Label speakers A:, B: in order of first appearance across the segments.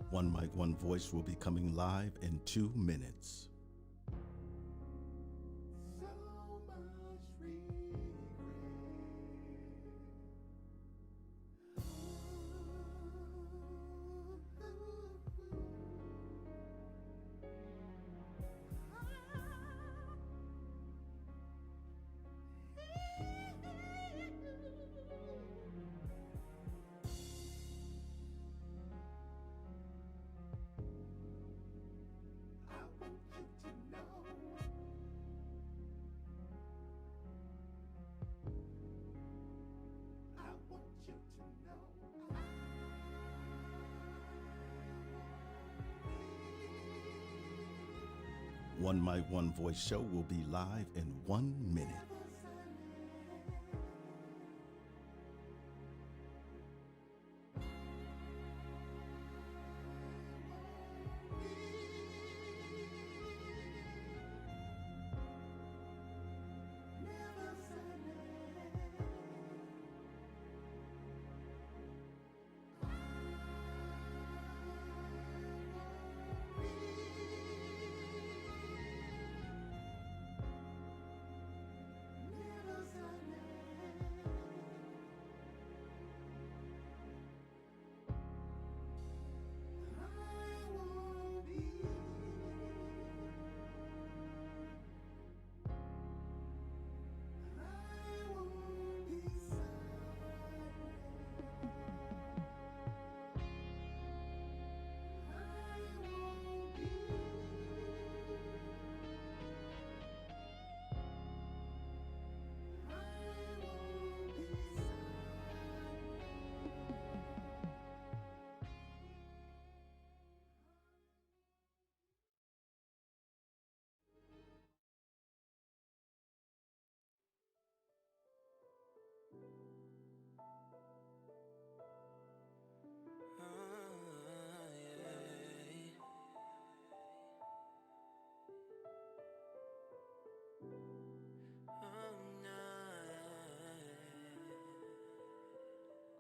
A: One Mic, One Voice will be coming live in 2 minutes.
B: So much regret. I want you to know. I want you to know.
A: One Mic, One Voice show will be live in 1 minute.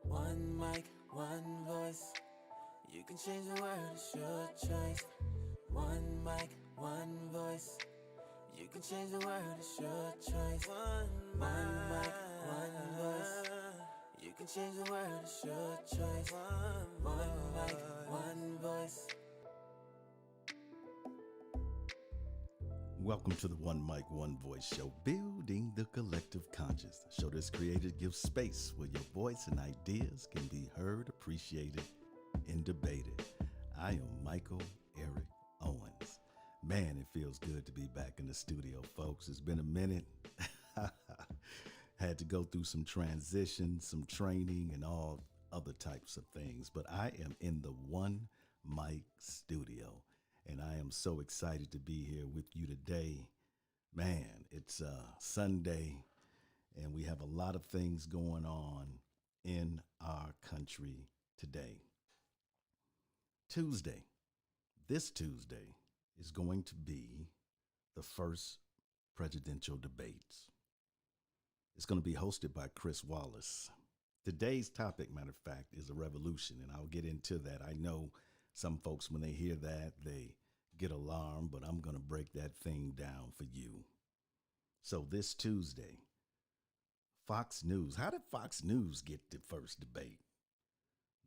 C: One mic, one voice. You can change the world, it's your choice. One mic, one voice. You can change the world, it's your choice. One mic, one voice. You can change the world, it's your choice. One mic, one voice.
A: Welcome to the One Mic, One Voice show, building the collective conscious. The show that's created gives space where your voice and ideas can be heard, appreciated, and debated. I am Michael Eric Owens. Man, it feels good to be back in the studio, folks. It's been a minute. Had to go through some transition, some training, and all other types of things. But I am in the One Mic studio. And I am so excited to be here with you today. Man, it's Sunday, and we have a lot of things going on in our country today. This Tuesday, is going to be the first presidential debates. It's going to be hosted by Chris Wallace. Today's topic, matter of fact, is a revolution, and I'll get into that. I know some folks, when they hear that, they get alarmed, but I'm going to break that thing down for you. So this Tuesday, Fox News. How did Fox News get the first debate?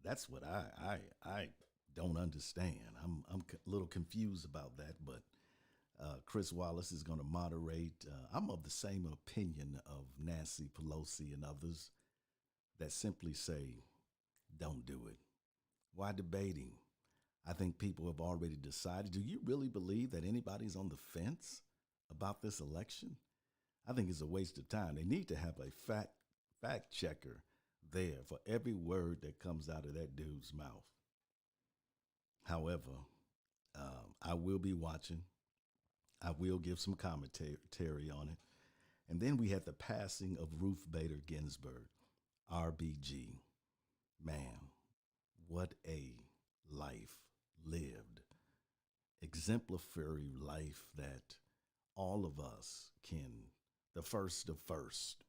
A: That's what I don't understand. I'm a little confused about that, but Chris Wallace is going to moderate. I'm of the same opinion of Nancy Pelosi and others that simply say, don't do it. Why debating? I think people have already decided. Do you really believe that anybody's on the fence about this election? I think it's a waste of time. They need to have a fact checker there for every word that comes out of that dude's mouth. However, I will be watching. I will give some commentary on it. And then we had the passing of Ruth Bader Ginsburg, RBG. Man, what a life lived. Exemplary life that all of us can, the first of first.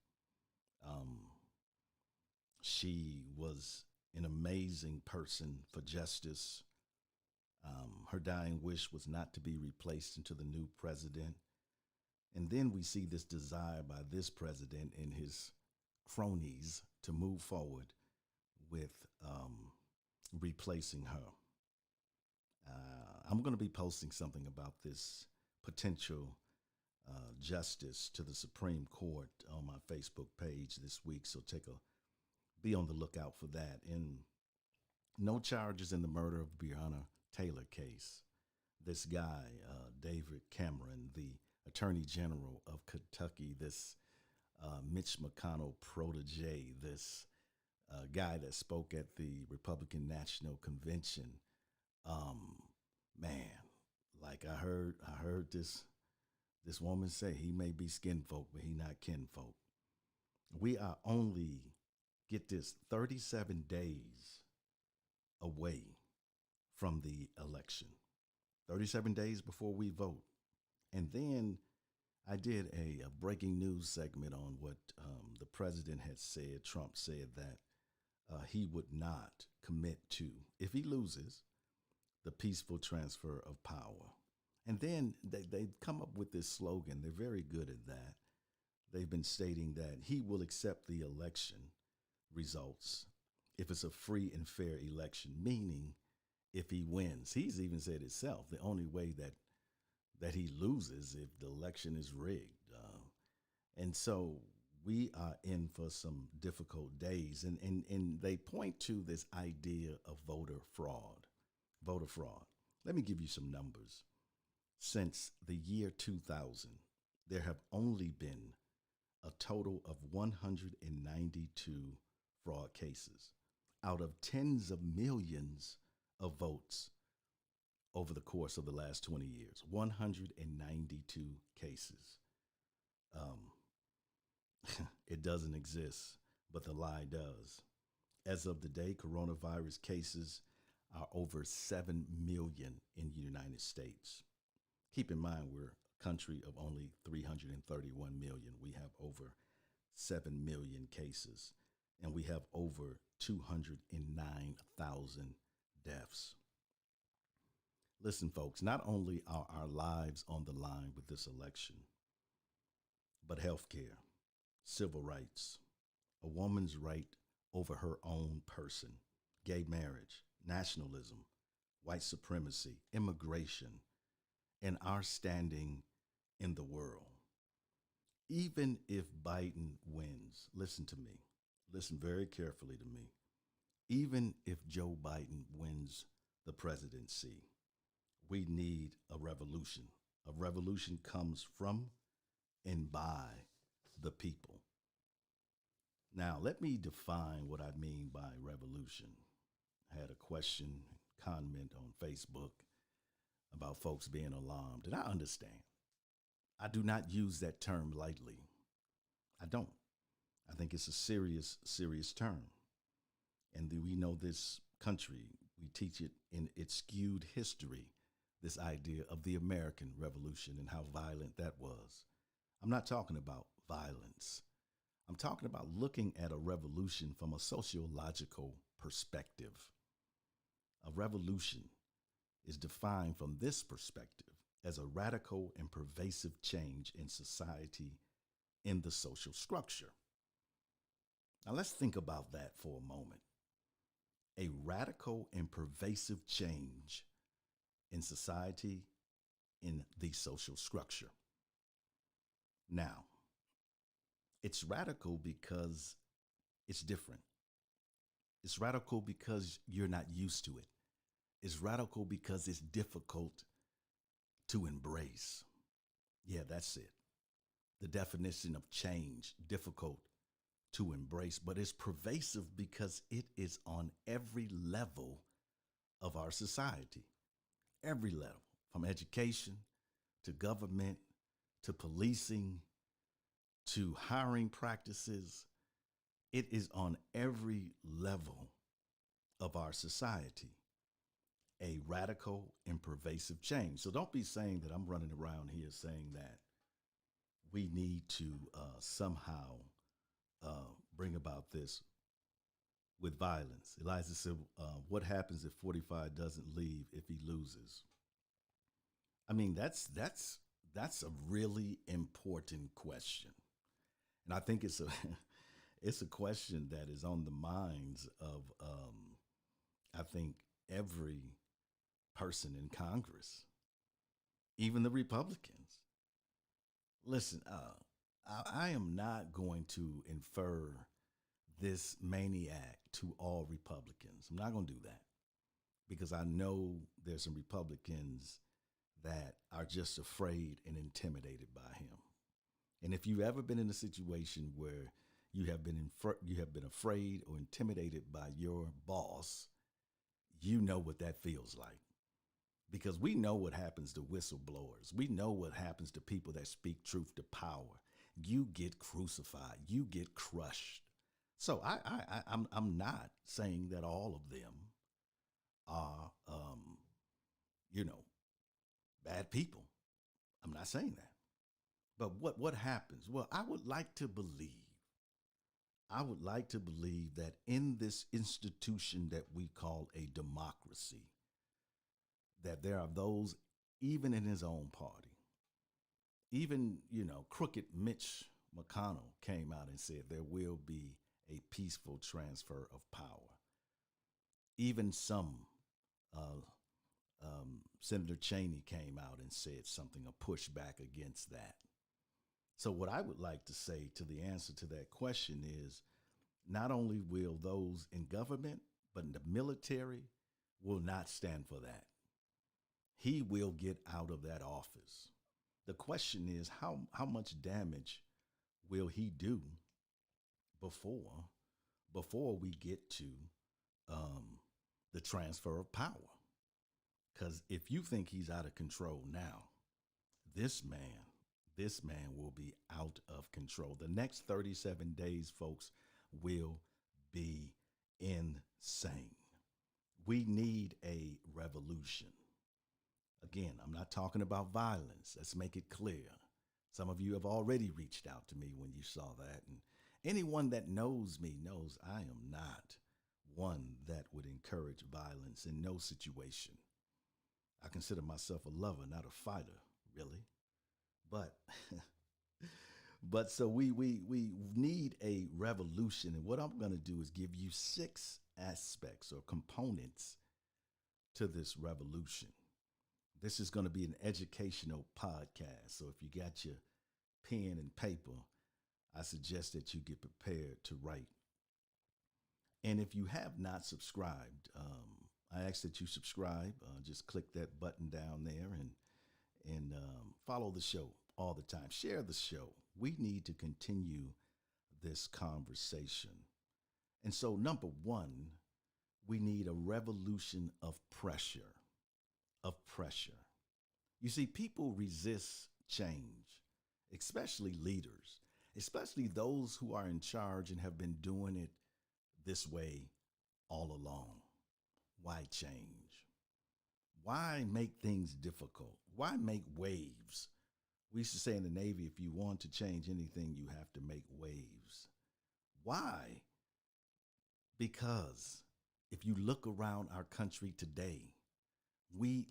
A: She was an amazing person for justice, Her dying wish was not to be replaced into the new president. And then we see this desire by this president and his cronies to move forward with replacing her. I'm going to be posting something about this potential justice to the Supreme Court on my Facebook page this week. So be on the lookout for that. And no charges in the murder of Breonna Taylor case. This guy, David Cameron, the Attorney General of Kentucky, this Mitch McConnell protege, this guy that spoke at the Republican National Convention. Man, like I heard this woman say he may be skin folk, but he not kin folk. We are only, get this, 37 days away from the election. 37 days before we vote. And then I did a breaking news segment on what the president had said. Trump said that he would not commit to, if he loses, the peaceful transfer of power. And then they've come up with this slogan. They're very good at that. They've been stating that he will accept the election results if it's a free and fair election, meaning if he wins. He's even said himself, the only way that he loses if the election is rigged. And so we are in for some difficult days. And they point to this idea of voter fraud. Voter fraud. Let me give you some numbers. Since the year 2000, there have only been a total of 192 fraud cases out of tens of millions of votes over the course of the last 20 years. 192 cases. It doesn't exist, but the lie does. As of the day, coronavirus cases are over 7 million in the United States. Keep in mind, we're a country of only 331 million. We have over 7 million cases, and we have over 209,000 deaths. Listen, folks, not only are our lives on the line with this election, but healthcare, civil rights, a woman's right over her own person, gay marriage, nationalism, white supremacy, immigration, and our standing in the world. Even if Biden wins, listen to me, listen very carefully to me. Even if Joe Biden wins the presidency, we need a revolution. A revolution comes from and by the people. Now, let me define what I mean by revolution. I had a question, comment on Facebook about folks being alarmed, and I understand. I do not use that term lightly. I don't. I think it's a serious, serious term. And we know this country, we teach it in its skewed history, this idea of the American Revolution and how violent that was. I'm not talking about violence. I'm talking about looking at a revolution from a sociological perspective. A revolution is defined from this perspective as a radical and pervasive change in society in the social structure. Now let's think about that for a moment. A radical and pervasive change in society in the social structure. Now, it's radical because it's different. It's radical because you're not used to it. It's radical because it's difficult to embrace. Yeah, that's it. The definition of change, difficult to embrace, but it's pervasive because it is on every level of our society. Every level, from education to government to policing to hiring practices. It is on every level of our society, a radical and pervasive change. So don't be saying that I'm running around here saying that we need to somehow bring about this with violence. Elijah said, "What happens if 45 doesn't leave if he loses?" I mean, that's a really important question, and I think it's a it's a question that is on the minds of I think every person in Congress, even the Republicans. Listen, I am not going to infer this maniac to all Republicans. I'm not going to do that because I know there's some Republicans that are just afraid and intimidated by him. And if you've ever been in a situation where you have been afraid or intimidated by your boss, you know what that feels like. Because we know what happens to whistleblowers. We know what happens to people that speak truth to power. You get crucified. You get crushed. So I'm not saying that all of them are, you know, bad people. I'm not saying that. But what happens? Well, I would like to believe that in this institution that we call a democracy, that there are those, even in his own party, even, crooked Mitch McConnell came out and said there will be a peaceful transfer of power. Even some, uh, Senator Cheney came out and said something, a pushback against that. So, what I would like to say to the answer to that question is not only will those in government, but the military will not stand for that. He will get out of that office. The question is how much damage will he do before before we get to um, the transfer of power? Because if you think he's out of control now, this man, this man will be out of control. The next 37 days, folks, will be insane. We need a revolution. Again, I'm not talking about violence. Let's make it clear. Some of you have already reached out to me when you saw that. And anyone that knows me knows I am not one that would encourage violence in no situation. I consider myself a lover, not a fighter, really. But but so we need a revolution. And what I'm going to do is give you 6 aspects or components to this revolution. This is going to be an educational podcast. So if you got your pen and paper, I suggest that you get prepared to write. And if you have not subscribed, I ask that you subscribe. Just click that button down there and follow the show all the time. Share the show. We need to continue this conversation. And so, number one, we need a revolution of pressure. Of pressure. You see, people resist change, especially leaders, especially those who are in charge and have been doing it this way all along. Why change? Why make things difficult? Why make waves? We used to say in the Navy, if you want to change anything, you have to make waves. Why? Because if you look around our country today,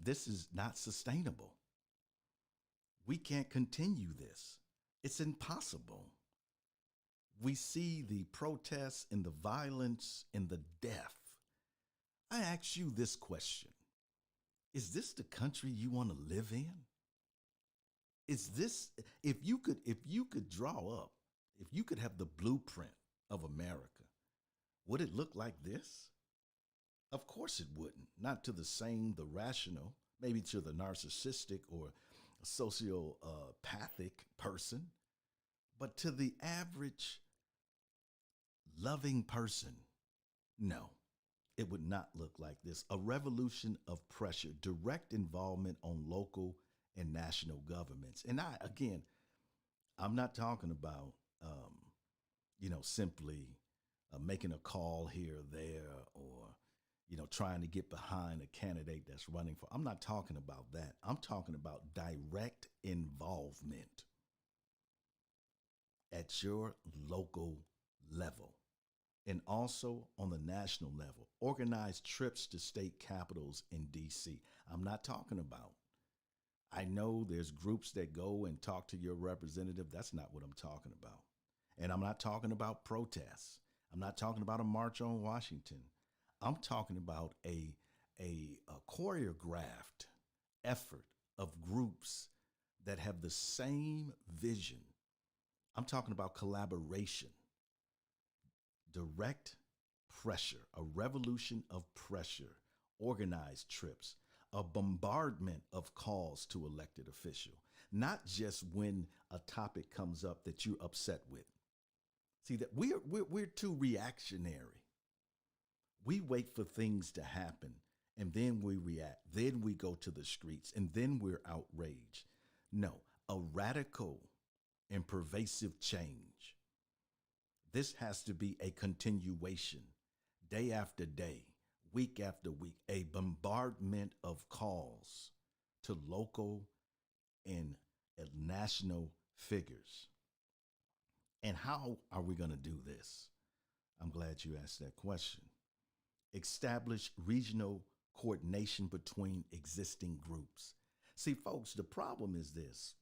A: this is not sustainable. We can't continue this. It's impossible. We see the protests and the violence and the death. I ask you this question. Is this the country you want to live in? Is this, if you could draw up, if you could have the blueprint of America, would it look like this? Of course it wouldn't. Not to the rational, maybe to the narcissistic or sociopathic person, but to the average loving person, no, it would not look like this. A revolution of pressure, direct involvement on local and national governments. And I'm not talking about, simply making a call here or there or, trying to get behind a candidate that's running for. I'm not talking about that. I'm talking about direct involvement at your local level. and also on the national level. Organize trips to state capitals in DC. I'm not talking about. I know there's groups that go and talk to your representative. That's not what I'm talking about. And I'm not talking about protests. I'm not talking about a march on Washington. I'm talking about a choreographed effort of groups that have the same vision. I'm talking about collaboration, direct pressure, a revolution of pressure, organized trips, a bombardment of calls to elected official, not just when a topic comes up that you're upset with. See that we're too reactionary. We wait for things to happen and then we react. Then we go to the streets and then we're outraged. No, a radical and pervasive change. This has to be a continuation, day after day, week after week, a bombardment of calls to local and national figures. And how are we going to do this? I'm glad you asked that question. Establish regional coordination between existing groups. See, folks, the problem is this.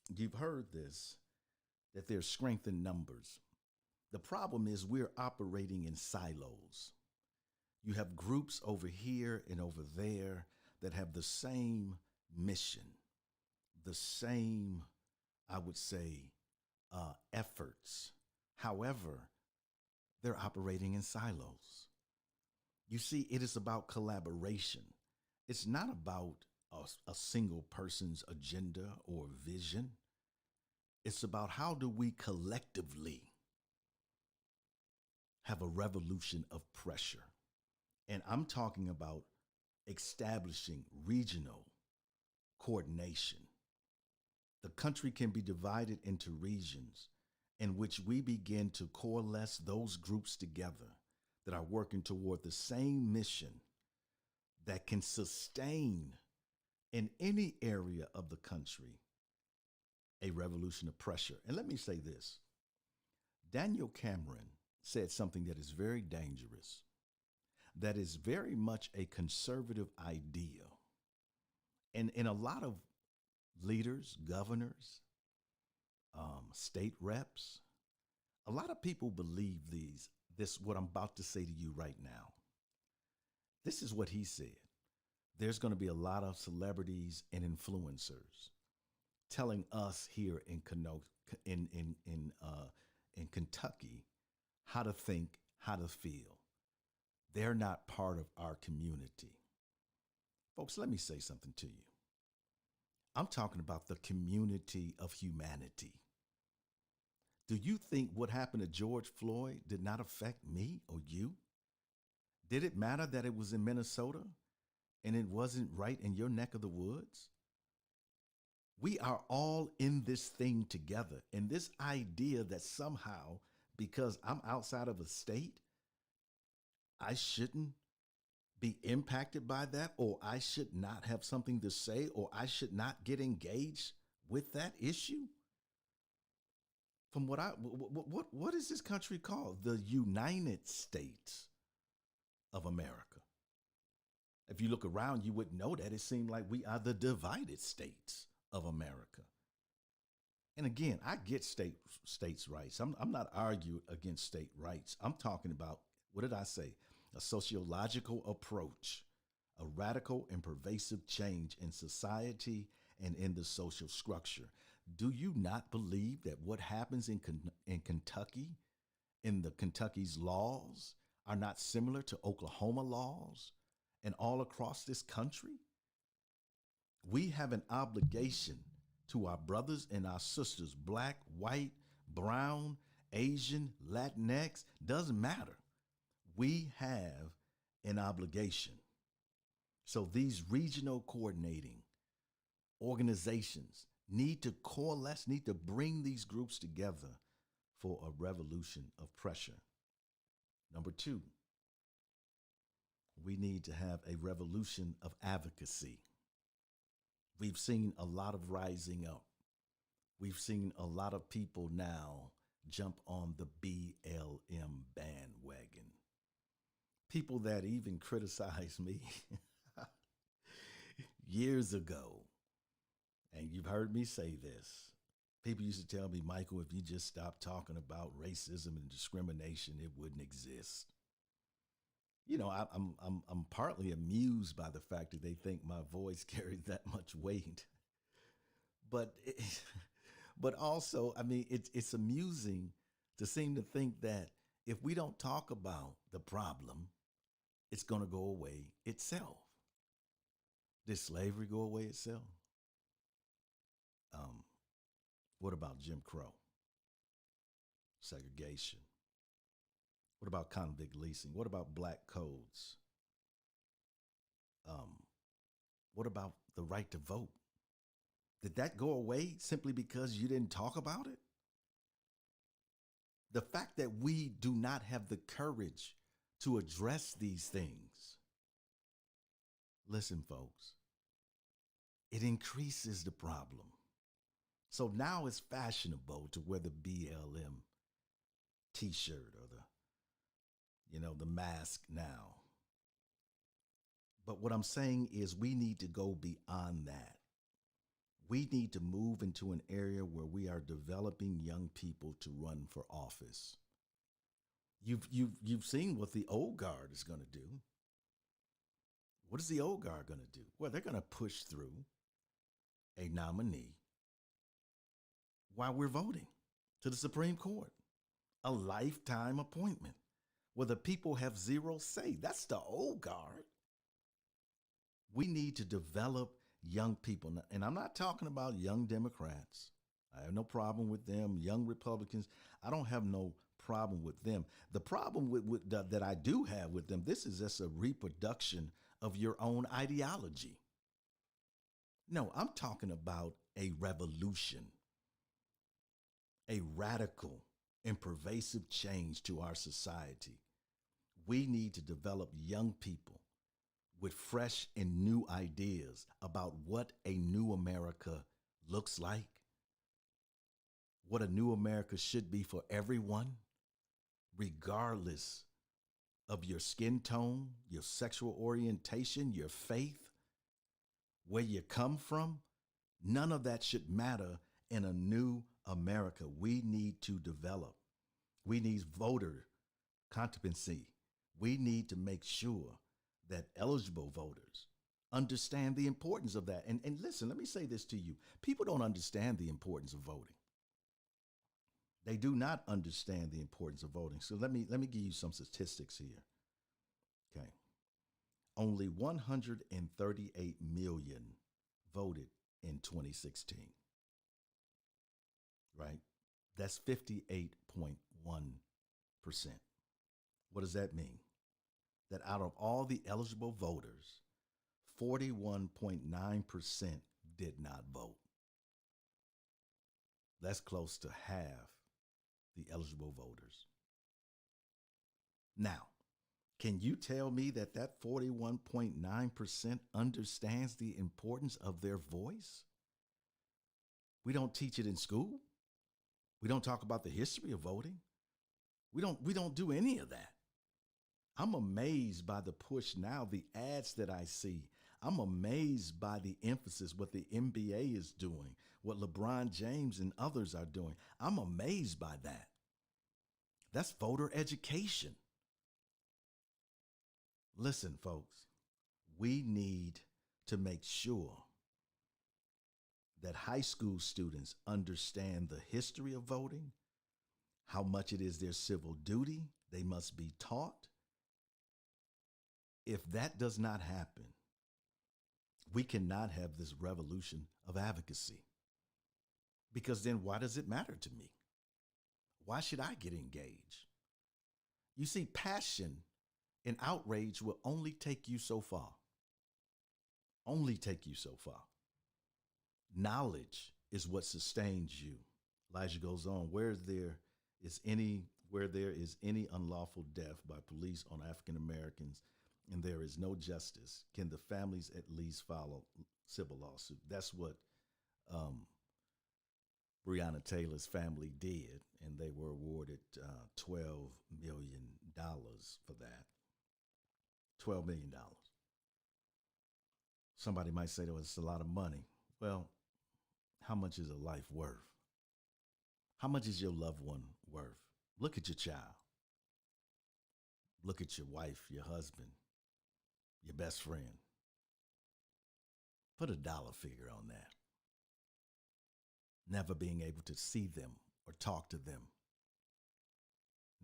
A: You've heard this, that there's strength in numbers. The problem is we're operating in silos. You have groups over here and over there that have the same mission, the same, I would say, efforts. However, they're operating in silos. You see, it is about collaboration. It's not about a single person's agenda or vision. It's about how do we collectively have a revolution of pressure. And I'm talking about establishing regional coordination. The country can be divided into regions in which we begin to coalesce those groups together that are working toward the same mission that can sustain in any area of the country a revolution of pressure. And let me say this. Daniel Cameron said something that is very dangerous, that is very much a conservative idea. And a lot of leaders, governors, state reps, a lot of people believe this, what I'm about to say to you right now. This is what he said. There's going to be a lot of celebrities and influencers telling us here in Kentucky how to think, how to feel. They're not part of our community. Folks, let me say something to you. I'm talking about the community of humanity. Do you think what happened to George Floyd did not affect me or you? Did it matter that it was in Minnesota and it wasn't right in your neck of the woods? We are all in this thing together. And this idea that somehow, because I'm outside of a state, I shouldn't be impacted by that, or I should not have something to say, or I should not get engaged with that issue. From what is this country called? The United States of America. If you look around, you wouldn't know that. It seemed like we are the divided states of America. And again, I get states' rights. I'm not arguing against state rights. I'm talking about, what did I say? A sociological approach, a radical and pervasive change in society and in the social structure. Do you not believe that what happens in Kentucky, in the Kentucky's laws, are not similar to Oklahoma laws and all across this country? We have an obligation to our brothers and our sisters, black, white, brown, Asian, Latinx, doesn't matter. We have an obligation. So these regional coordinating organizations need to coalesce, need to bring these groups together for a revolution of pressure. Number two, we need to have a revolution of advocacy. We've seen a lot of rising up. We've seen a lot of people now jump on the BLM bandwagon. people that even criticized me years ago, and you've heard me say this. People used to tell me, Michael, if you just stop talking about racism and discrimination, it wouldn't exist. You know, I'm partly amused by the fact that they think my voice carries that much weight, but but also, I mean, it's amusing to seem to think that if we don't talk about the problem, it's going to go away itself. Did slavery go away itself? Um, what about Jim Crow, segregation? What about convict leasing? What about black codes? Um, what about the right to vote? Did that go away simply because you didn't talk about it? The fact that we do not have the courage to address these things, listen, folks, it increases the problem. So now it's fashionable to wear the BLM t-shirt or the mask now. But what I'm saying is we need to go beyond that. We need to move into an area where we are developing young people to run for office. You've seen what the old guard is going to do. What is the old guard going to do? Well, they're going to push through a nominee while we're voting to the Supreme Court, a lifetime appointment where the people have zero say. That's the old guard. We need to develop young people. And I'm not talking about young Democrats. I have no problem with them. Young Republicans, I don't have no problem with them. The problem that I do have with them, this is just a reproduction of your own ideology. No, I'm talking about a revolution, a radical and pervasive change to our society. We need to develop young people with fresh and new ideas about what a new America looks like, what a new America should be for everyone, regardless of your skin tone, your sexual orientation, your faith, where you come from. None of that should matter in a new America. We need to develop. We need voter competency. We need to make sure that eligible voters understand the importance of that. And listen, let me say this to you. People don't understand the importance of voting. They do not understand the importance of voting. So let me give you some statistics here. Okay. Only 138 million voted in 2016. Right? That's 58.1%. What does that mean? That out of all the eligible voters, 41.9% did not vote. That's close to half the eligible voters. Now, can you tell me that 41.9% understands the importance of their voice? We don't teach it in school. We don't talk about the history of voting. We don't do any of that. I'm amazed by the push now, the ads that I see. I'm amazed by the emphasis, what the NBA is doing, what LeBron James and others are doing. I'm amazed by that. That's voter education. Listen, folks, we need to make sure that high school students understand the history of voting, how much it is their civil duty. They must be taught. If that does not happen, we cannot have this revolution of advocacy. Because then why does it matter to me? Why should I get engaged? You see, passion and outrage will only take you so far. Only take you so far. Knowledge is what sustains you. Elijah goes on, where there is any unlawful death by police on African Americans and there is no justice, can the families at least file a civil lawsuit? That's what Breonna Taylor's family did, and they were awarded $12 million for that. $12 million. Somebody might say that it's a lot of money. Well, how much is a life worth? How much is your loved one worth? Look at your child. Look at your wife, your husband, your best friend. Put a dollar figure on that. Never being able to see them or talk to them.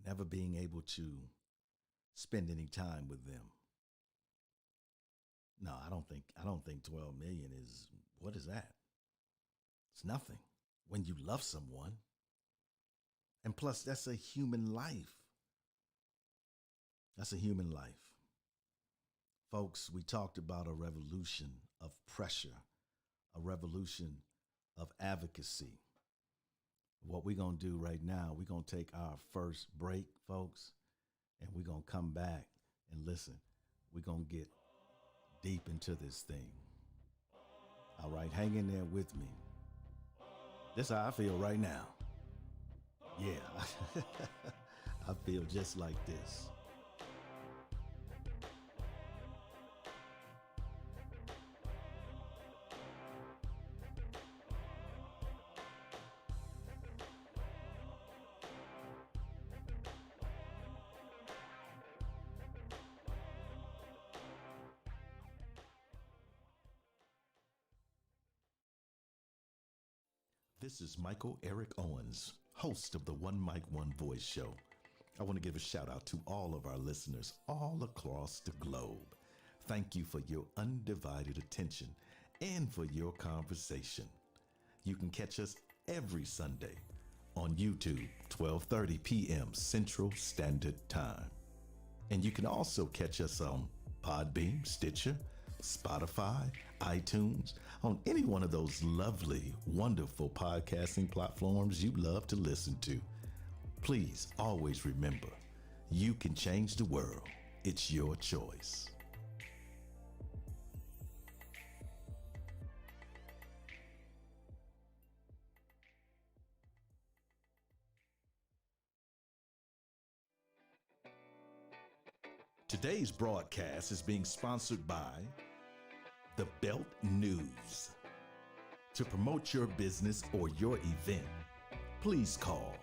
A: Never being able to spend any time with them. No, I don't think 12 million is, what is that? It's nothing when you love someone. And plus, that's a human life. That's a human life. Folks, we talked about a revolution of pressure, a revolution of advocacy. What we're going to do right now, we're going to take our first break, folks, and we're going to come back and listen. We're going to get deep into this thing. All right, hang in there with me. This is how I feel right now. Yeah, I feel just like this. This is Michael Eric Owens, host of the One Mic, One Voice show. I want to give a shout out to all of our listeners all across the globe. Thank you for your undivided attention and for your conversation. You can catch us every Sunday on YouTube, 12:30 p.m. Central Standard Time. And you can also catch us on Podbean, Stitcher, Spotify, iTunes, on any one of those lovely, wonderful podcasting platforms you love to listen to. Please always remember, you can change the world. It's your choice. Today's broadcast is being sponsored by The Belt News. To promote your business or your event, please call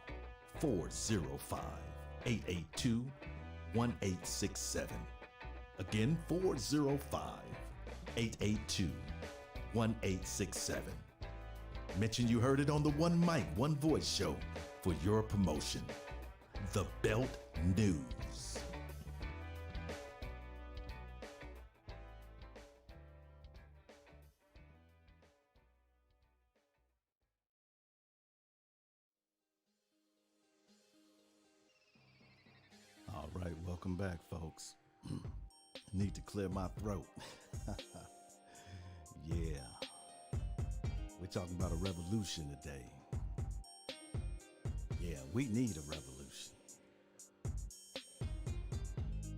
A: 405-882-1867. Again, 405-882-1867. Mention you heard it on the One Mic, One Voice show for your promotion. The Belt News. All right, welcome back, folks. Need to clear my throat. Yeah. We're talking about a revolution today. Yeah, we need a revolution.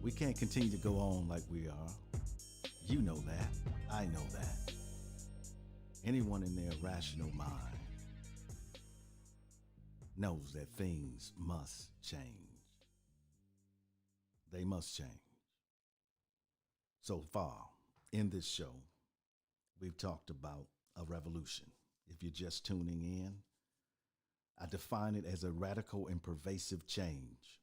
A: We can't continue to go on like we are. You know that. I know that. Anyone in their rational mind knows that things must change. They must change. So far in this show, we've talked about a revolution. If you're just tuning in, I define it as a radical and pervasive change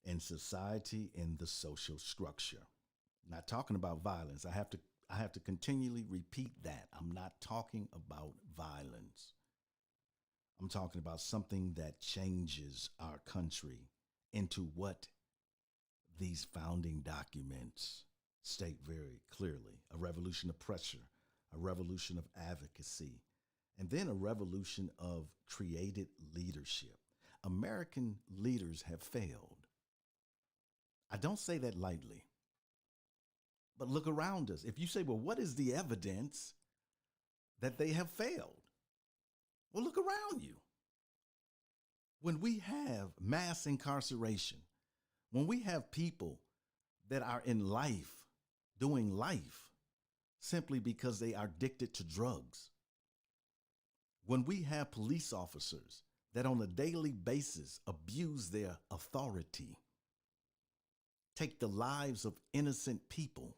A: in society, in the social structure. Not talking about violence. I have to continually repeat that. I'm not talking about violence. I'm talking about something that changes our country into what these founding documents state very clearly: a revolution of pressure, a revolution of advocacy, and then a revolution of created leadership. American leaders have failed. I don't say that lightly, but look around us. If you say, well, what is the evidence that they have failed? Well, look around you. When we have mass incarceration, when we have people that are in life, doing life, simply because they are addicted to drugs, when we have police officers that on a daily basis abuse their authority, take the lives of innocent people.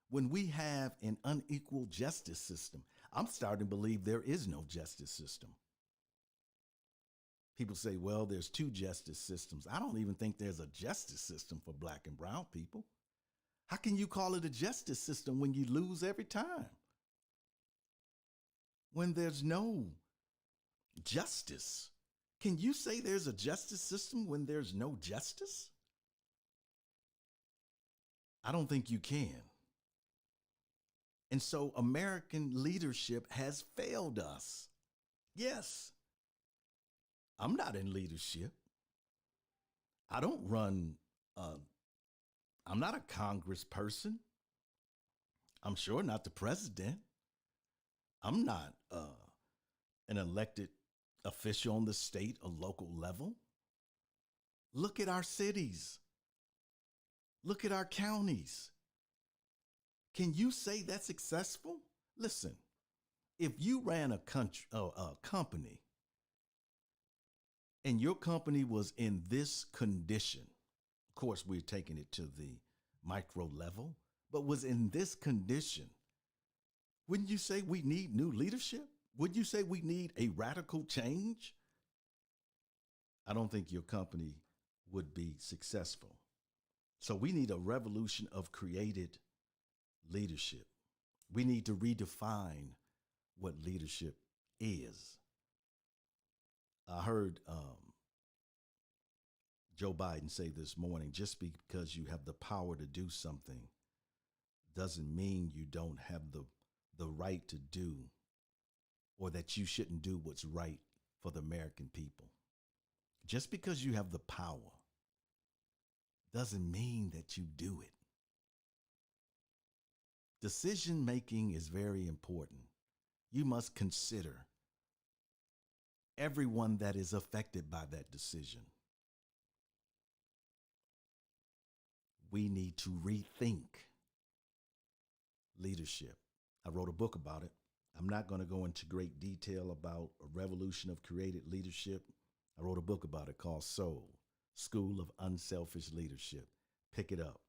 A: When we have an unequal justice system, I'm starting to believe there is no justice system. People say, well, there's two justice systems. I don't even think there's a justice system for black and brown people. How can you call it a justice system when you lose every time? When there's no justice, can you say there's a justice system when there's no justice? I don't think you can. And so American leadership has failed us. Yes. I'm not in leadership. I don't run, I'm not a congressperson. I'm sure not the president. I'm not an elected official on the state or local level. Look at our cities. Look at our counties. Can you say that's successful? Listen, if you ran a company and your company was in this condition, of course, we're taking it to the micro level, but was in this condition, wouldn't you say we need new leadership? Would you say we need a radical change? I don't think your company would be successful. So we need a revolution of created leadership. We need to redefine what leadership is. I heard Joe Biden say this morning, just because you have the power to do something doesn't mean you don't have the right to do, or that you shouldn't do what's right for the American people. Just because you have the power doesn't mean that you do it. Decision making is very important. You must consider everyone that is affected by that decision. We need to rethink leadership. I wrote a book about it. I'm not going to go into great detail about a revolution of created leadership. I wrote a book about it called Soul, School of Unselfish Leadership. Pick it up.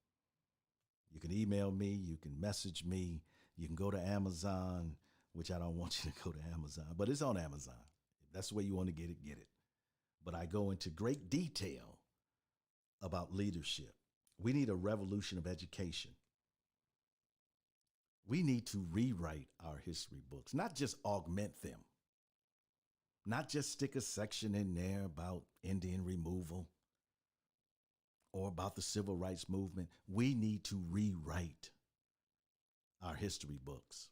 A: You can email me, you can message me, you can go to Amazon, which I don't want you to go to Amazon, but it's on Amazon. If that's the way you want to get it, get it. But I go into great detail about leadership. We need a revolution of education. We need to rewrite our history books, not just augment them, not just stick a section in there about Indian removal or about the civil rights movement. We need to rewrite our history books.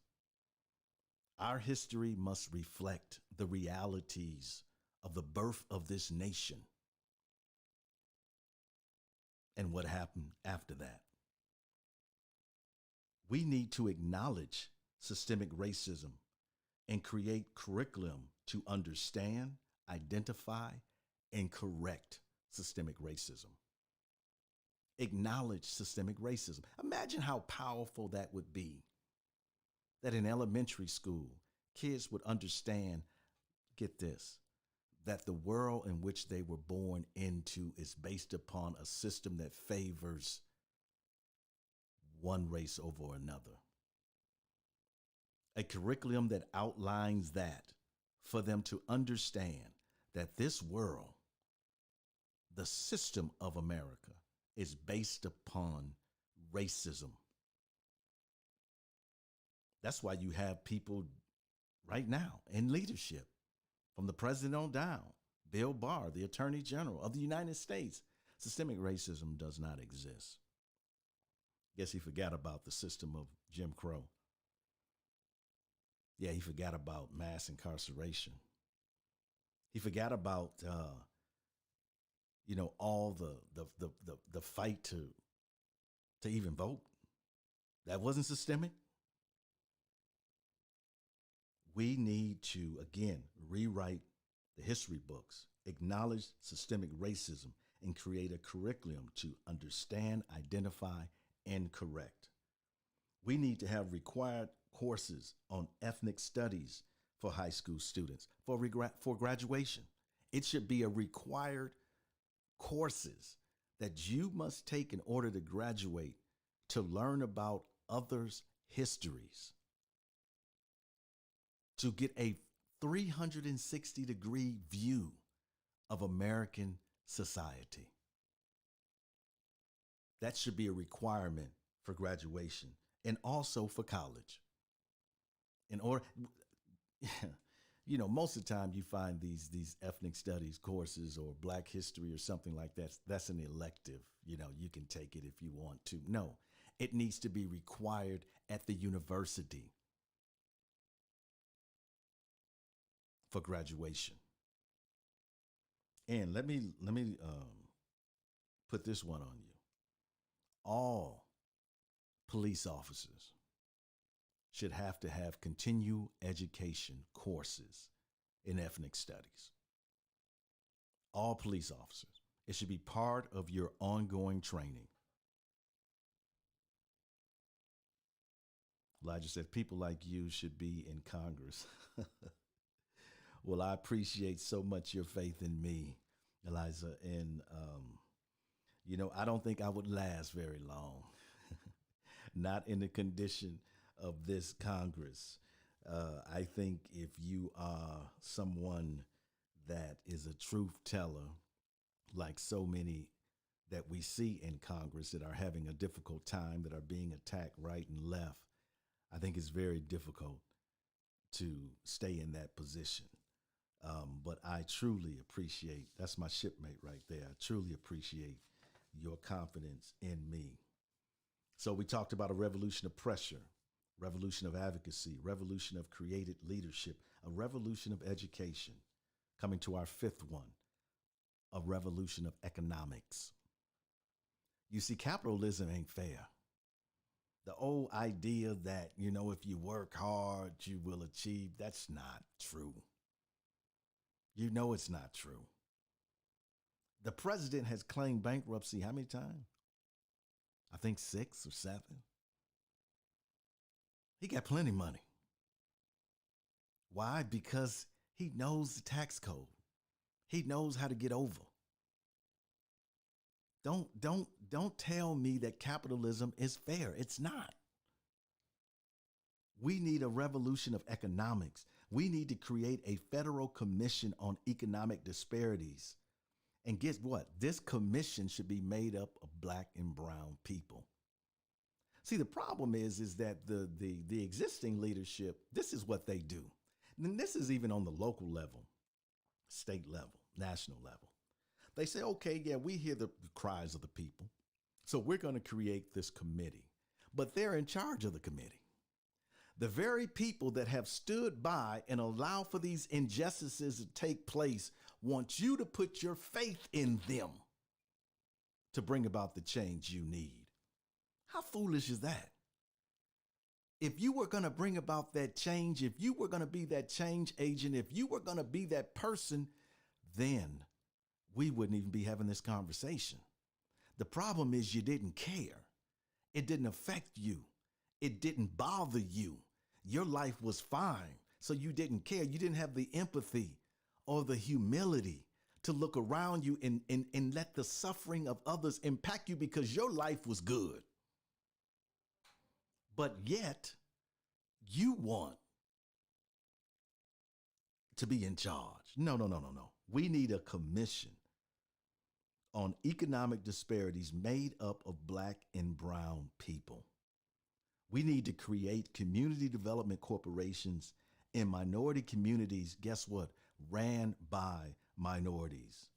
A: Our history must reflect the realities of the birth of this nation and what happened after that. We need to acknowledge systemic racism and create curriculum to understand, identify, and correct systemic racism. Acknowledge systemic racism. Imagine how powerful that would be, that in elementary school, kids would understand, get this, that the world in which they were born into is based upon a system that favors one race over another. A curriculum that outlines that for them to understand that this world, the system of America, is based upon racism. That's why you have people right now in leadership, from the president on down, Bill Barr, the Attorney General of the United States. Systemic racism does not exist. Guess he forgot about the system of Jim Crow. Yeah, he forgot about mass incarceration. He forgot about all the fight to even vote. That wasn't systemic. We need to, again, rewrite the history books, acknowledge systemic racism, and create a curriculum to understand, identify, and correct. We need to have required courses on ethnic studies for high school students for graduation. It should be a required courses that you must take in order to graduate to learn about others' histories, to get a 360-degree view of American society. That should be a requirement for graduation and also for college. In order, most of the time you find these ethnic studies courses or Black history or something like that. That's an elective. You can take it if you want to. No, it needs to be required at the university for graduation. And let me put this one on you. All police officers should have to have continual education courses in ethnic studies. All police officers. It should be part of your ongoing training. Elijah said, people like you should be in Congress. Well, I appreciate so much your faith in me, Eliza. And, I don't think I would last very long. Not in the condition of this Congress. I think if you are someone that is a truth teller, like so many that we see in Congress that are having a difficult time, that are being attacked right and left, I think it's very difficult to stay in that position. But I truly appreciate, that's my shipmate right there. I truly appreciate your confidence in me. So we talked about a revolution of pressure, revolution of advocacy, revolution of created leadership, a revolution of education. Coming to our fifth one, a revolution of economics. You see, capitalism ain't fair. The old idea that, if you work hard, you will achieve, that's not true. It's not true. The president has claimed bankruptcy how many times? I think 6 or 7. He got plenty of money. Why? Because he knows the tax code. He knows how to get over. Don't tell me that capitalism is fair. It's not. We need a revolution of economics. We need to create a federal commission on economic disparities. And guess what? This commission should be made up of Black and brown people. See, the problem is that the existing leadership, this is what they do. And this is even on the local level, state level, national level. They say, okay, yeah, we hear the cries of the people, so we're going to create this committee. But they're in charge of the committee. The very people that have stood by and allow for these injustices to take place want you to put your faith in them to bring about the change you need. How foolish is that? If you were going to bring about that change, if you were going to be that change agent, if you were going to be that person, then we wouldn't even be having this conversation. The problem is you didn't care. It didn't affect you. It didn't bother you. Your life was fine, so you didn't care. You didn't have the empathy or the humility to look around you and let the suffering of others impact you because your life was good. But yet, you want to be in charge. No. We need a commission on economic disparities made up of Black and brown people. We need to create community development corporations in minority communities, guess what? Ran by minorities.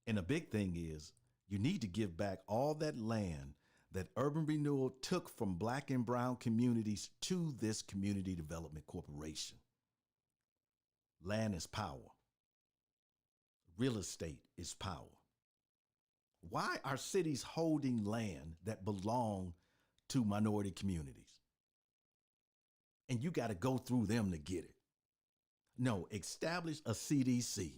A: And a big thing is you need to give back all that land that urban renewal took from Black and brown communities to this community development corporation. Land is power. Real estate is power. Why are cities holding land that belong to minority communities? And you got to go through them to get it. No, establish a CDC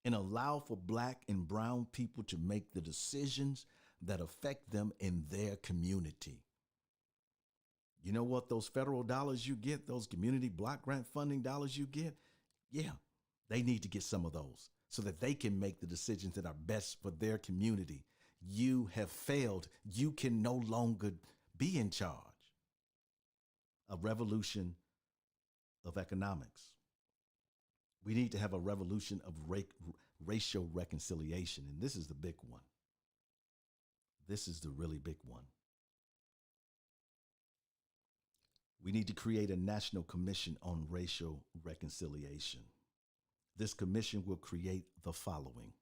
A: and allow for Black and brown people to make the decisions that affect them in their community. You know what? Those federal dollars you get, those community block grant funding dollars you get, yeah, they need to get some of those so that they can make the decisions that are best for their community. You have failed. You can no longer be in charge. A revolution of economics. We need to have a revolution of racial reconciliation. And this is the big one. This is the really big one. We need to create a national commission on racial reconciliation. This commission will create the following: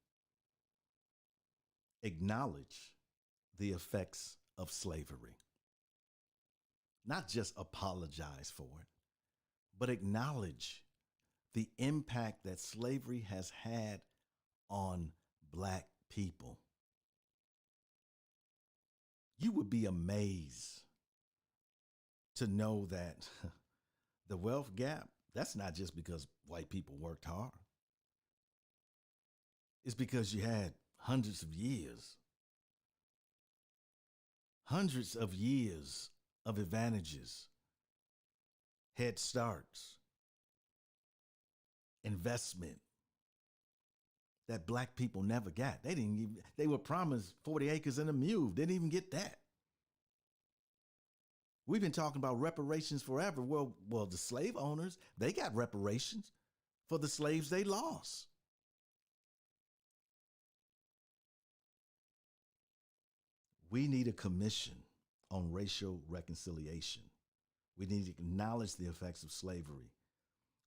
A: acknowledge the effects of slavery. Not just apologize for it, but acknowledge the impact that slavery has had on Black people. You would be amazed to know that the wealth gap, that's not just because white people worked hard. It's because you had hundreds of years of advantages, head starts, investment that Black people never got. They were promised 40 acres and a mule. Didn't even get that. We've been talking about reparations forever. Well, the slave owners, they got reparations for the slaves they lost. We need a commission on racial reconciliation. We need to acknowledge the effects of slavery.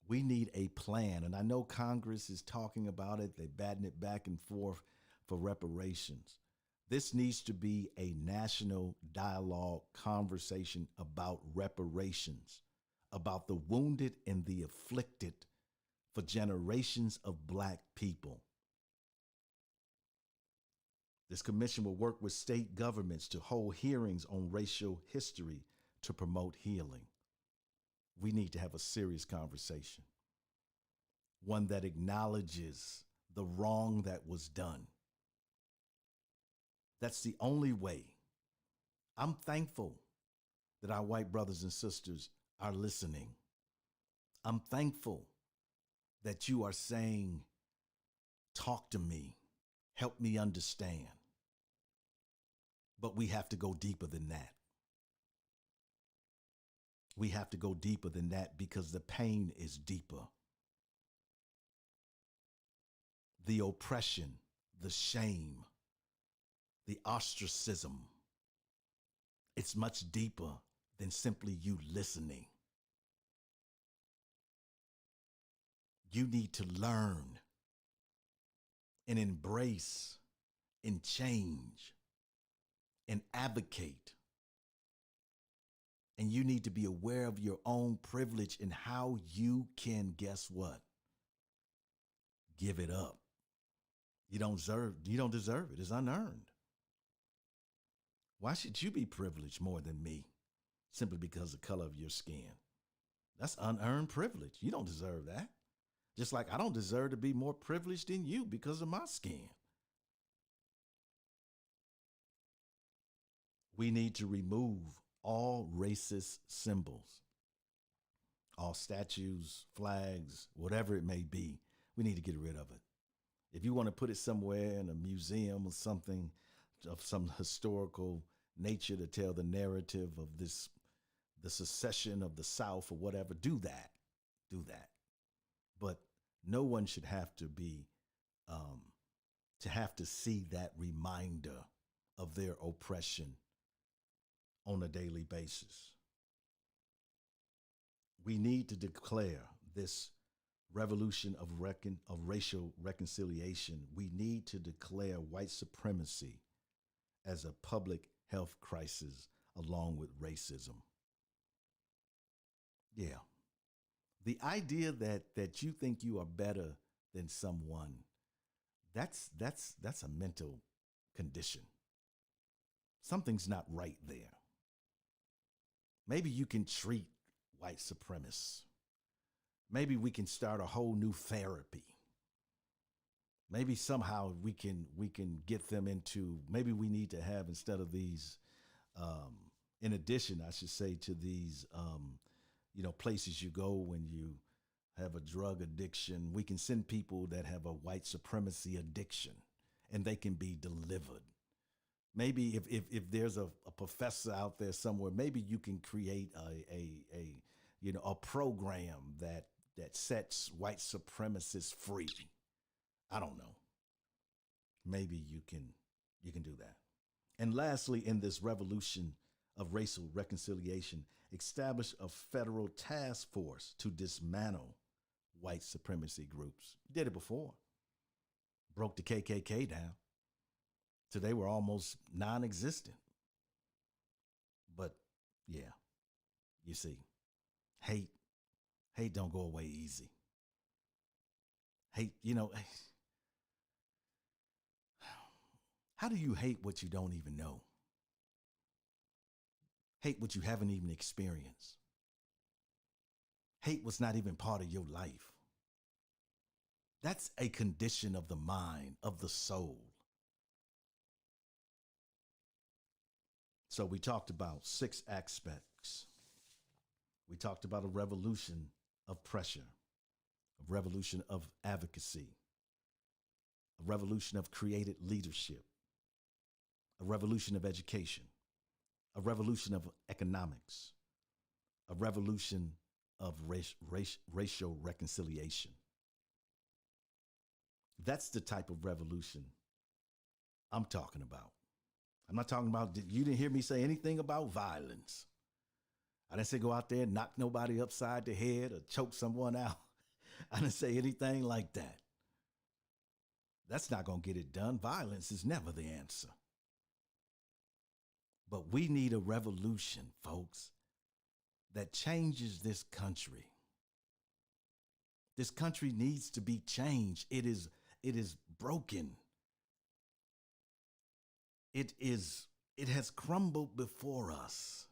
A: We need a plan. And I know Congress is talking about it. They're batting it back and forth for reparations. This needs to be a national dialogue conversation about reparations, about the wounded and the afflicted for generations of Black people. This commission will work with state governments to hold hearings on racial history to promote healing. We need to have a serious conversation, one that acknowledges the wrong that was done. That's the only way. I'm thankful that our white brothers and sisters are listening. I'm thankful that you are saying, talk to me, help me understand. But we have to go deeper than that. We have to go deeper than that because the pain is deeper. The oppression, the shame, the ostracism, it's much deeper than simply you listening. You need to learn and embrace and change and advocate. And you need to be aware of your own privilege and how you can, guess what? Give it up. You don't deserve it. It's unearned. Why should you be privileged more than me simply because of the color of your skin? That's unearned privilege. You don't deserve that. Just like I don't deserve to be more privileged than you because of my skin. We need to remove all racist symbols, all statues, flags, whatever it may be. We need to get rid of it. If you want to put it somewhere in a museum or something of some historical nature to tell the narrative of the secession of the South or whatever, do that. But no one should have to be, to see that reminder of their oppression on a daily basis. We need to declare this revolution of racial reconciliation. We need to declare white supremacy as a public health crisis along with racism. Yeah. The idea that you think you are better than someone, that's a mental condition. Something's not right there. Maybe you can treat white supremacists. Maybe we can start a whole new therapy. Maybe somehow we can get them into, maybe we need to have, instead of these, in addition, I should say, to these, places you go when you have a drug addiction. We can send people that have a white supremacy addiction and they can be delivered. Maybe if there's a professor out there somewhere, maybe you can create a program that sets white supremacists free. I don't know. Maybe you can do that. And lastly, in this revolution of racial reconciliation, establish a federal task force to dismantle white supremacy groups. Did it before. Broke the KKK down. Today we're almost non-existent. But yeah, you see, hate don't go away easy. Hate, how do you hate what you don't even know? Hate what you haven't even experienced. Hate what's not even part of your life. That's a condition of the mind, of the soul. So we talked about 6 aspects. We talked about a revolution of pressure, a revolution of advocacy, a revolution of created leadership, a revolution of education, a revolution of economics, a revolution of racial reconciliation. That's the type of revolution I'm talking about. I'm not talking about, you didn't hear me say anything about violence. I didn't say go out there and knock nobody upside the head or choke someone out. I didn't say anything like that. That's not going to get it done. Violence is never the answer. But we need a revolution, folks, that changes this country. This country needs to be changed. It is broken. It has crumbled before us.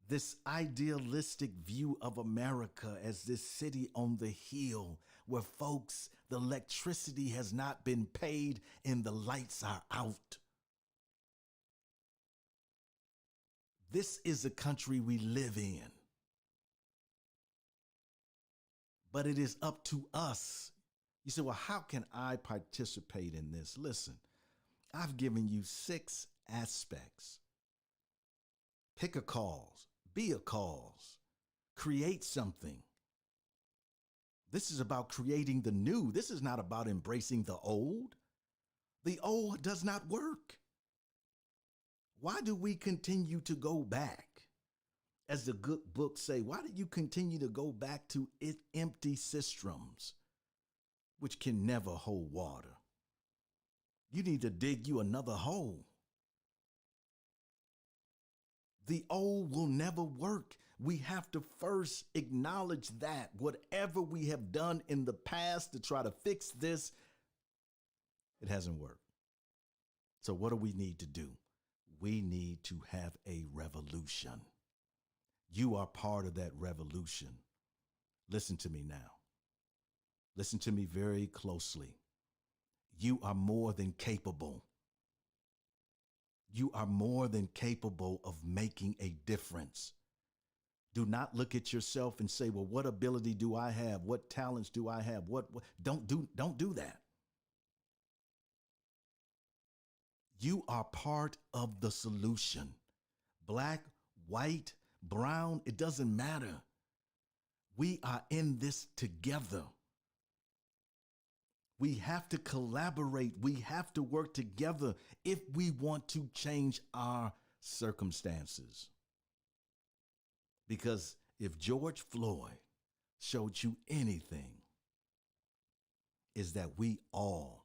A: This idealistic view of America as this city on the hill where, folks, the electricity has not been paid and the lights are out. This is the country we live in. But it is up to us. You say, well, how can I participate in this? Listen, I've given you 6 aspects. Pick a cause, be a cause, create something. This is about creating the new. This is not about embracing the old. The old does not work. Why do we continue to go back? As the good books say, why do you continue to go back to empty cisterns, which can never hold water? You need to dig you another hole. The old will never work. We have to first acknowledge that whatever we have done in the past to try to fix this, it hasn't worked. So what do we need to do? We need to have a revolution. You are part of that revolution. Listen to me now. Listen to me very closely. You are more than capable. You are more than capable of making a difference. Do not look at yourself and say, well, what ability do I have? What talents do I have? Don't do that. You are part of the solution. Black, white, brown, it doesn't matter. We are in this together. We have to collaborate. We have to work together if we want to change our circumstances. Because if George Floyd showed you anything, is that we all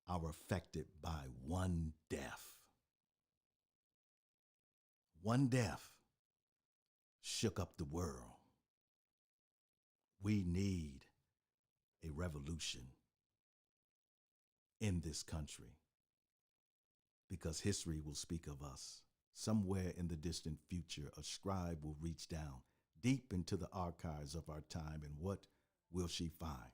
A: are affected by one death. One death shook up the world. We need a revolution in this country because history will speak of us. Somewhere in the distant future, a scribe will reach down deep into the archives of our time, and what will she find?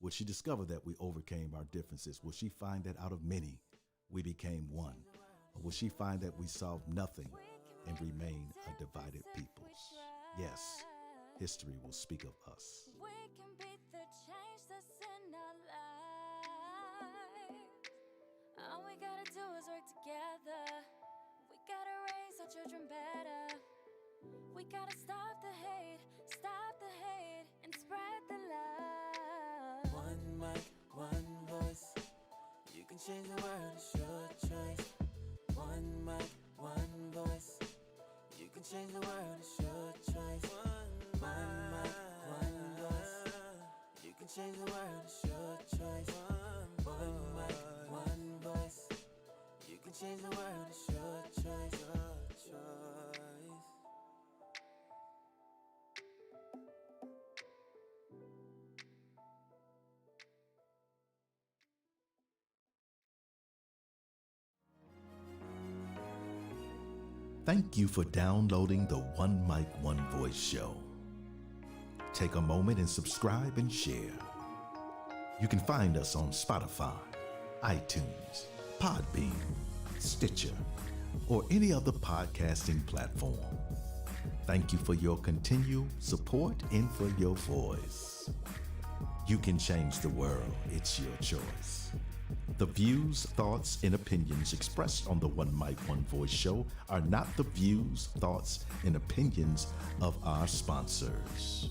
A: Will she discover that we overcame our differences? Will she find that out of many, we became one? Or will she find that we solved nothing and remain a divided peoples? Yes, History will speak of us.
D: We can be the change that's in our lives. All we gotta do is work together. We gotta raise our children better. We gotta stop the hate, and spread the love.
C: One mic, one voice. You can change the world, it's your choice. One mic, one voice. You can change the world, it's your choice. One mic, one voice. You can change the world, it's your choice. One mic, one voice. You can change the world, it's your choice.
A: Thank you for downloading the One Mic, One Voice show. Take a moment and subscribe and share. You can find us on Spotify, iTunes, Podbean, Stitcher, or any other podcasting platform. Thank you for your continued support and for your voice. You can change the world. It's your choice. The views, thoughts, and opinions expressed on the One Mic, One Voice show are not the views, thoughts, and opinions of our sponsors.